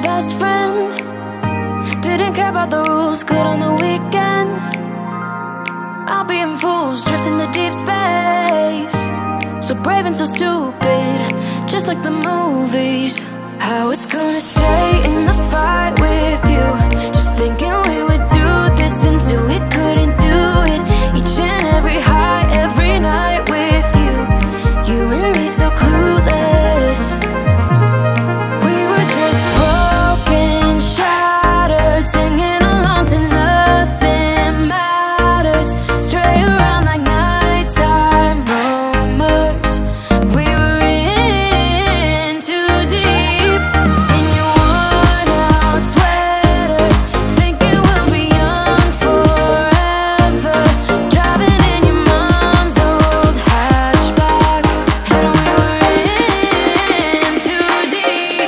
best friend. Didn't care about the rules, good on the weekends. I'll be in fools, drifting to deep space. So brave and so stupid, just like the movies. I was gonna stay in the fight with you, just thinking we would do this until we couldn't do it. Each and every high, every night with you. You and me so clueless. We were just broken, shattered, singing along to nothing matters. Stray around like nighttime rumors. We were in too deep. In your worn-out sweaters, thinking we'll be young forever. Driving in your mom's old hatchback, and we were in too deep.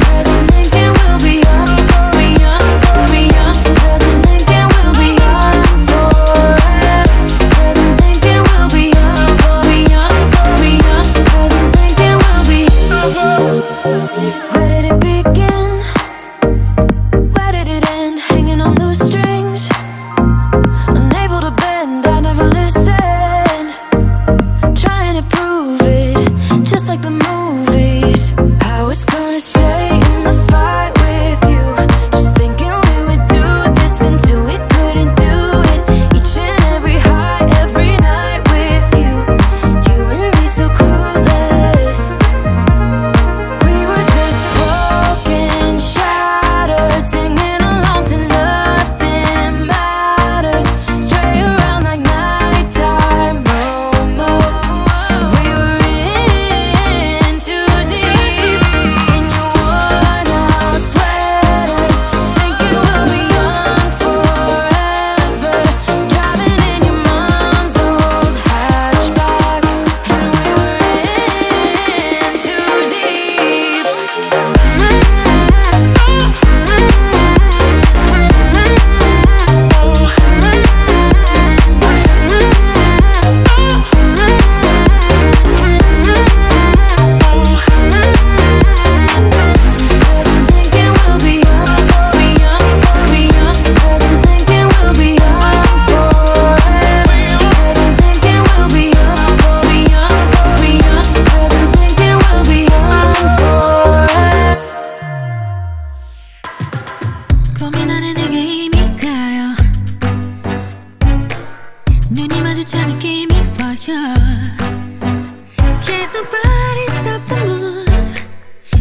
Cause I'm thinking we'll be young, be young, be young. Cause I'm thinking we'll be young forever. Cause I'm thinking we'll be young, be young, be young. Cause I'm thinking we'll be. Where did it begin? Where did it end? Hanging on loose strings, unable to bend. I never listened, trying to prove it, just like the movies. I was gonna stay in the fight with you, just thinking we would do this until we couldn't do it. Each and every high, every night with you. You and me so clueless. We were just broken, shattered, singing along to nothing matters. Stray around like nighttime rumors. We were in too deep. In your worn-out sweaters, thinking we'll be young forever. Driving in your mom's old hatchback, and we were in too deep. Cause I'm thinking we'll be young, be young, be young. Cause I'm thinking we'll be young forever. Cause I'm thinking we'll be young, be young, be young. Cause I'm thinking we'll be young forever. 고민하는 내게 힘이 가요. 눈이 마주쳐 느낌이 와요. Can't nobody stop the move.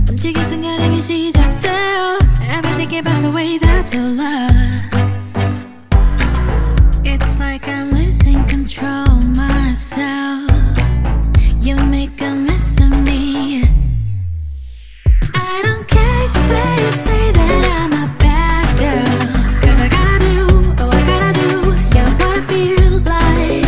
움직인 순간 이미 시작돼요. I've been thinking about the way that you look. It's like I'm losing control myself. You make a mess of me. I don't care if they say that I'm a bad girl. Cause I gotta do, oh I gotta do, yeah, what I feel like.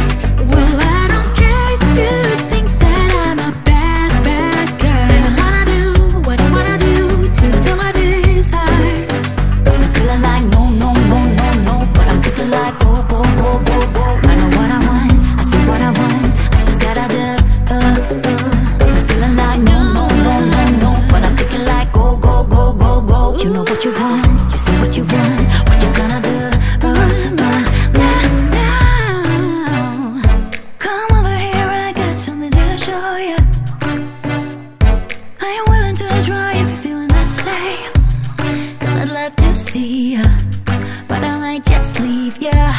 Well, I don't care if you think that I'm a bad, bad girl. I just wanna do what I wanna do to feel my desires. I'm feeling like no, no, no, no, no, but I'm thinking like go, go, go, go, go. I know what I want, I see what I want, I just gotta do. I'm feeling like no, no, no, no, no, but I'm thinking like go, go, go, go, go. You know what you want, you see what you want, what you gonna do. Now, Come over here, I got something to show you. I am willing to try if you're feeling the same. Cause I'd love to see ya, but I might just leave ya.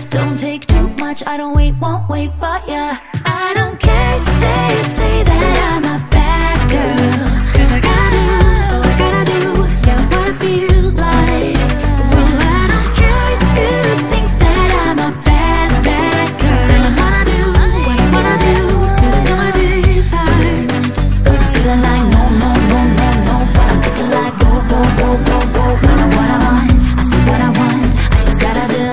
Don't take too much, I don't wait, won't wait for ya. I don't care if they say that I'm a bad girl. cause I gotta do, oh I gotta do, yeah, what I feel like. Well, I don't care if you think that I'm a bad, bad girl. I just wanna do what I wanna do to feel my desires. I'm feeling like no, no, no, no, no, but I'm thinking like go, go, go, go, go. I know what I want, I see what I want, I just gotta do.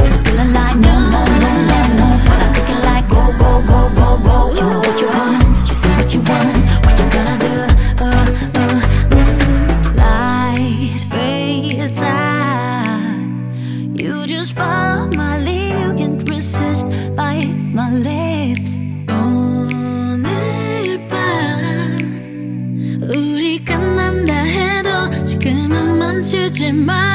I'm feeling like no, no, no, no, no, but I'm thinking like go, go, go, go, go. You know what you want, you see what you want. changing my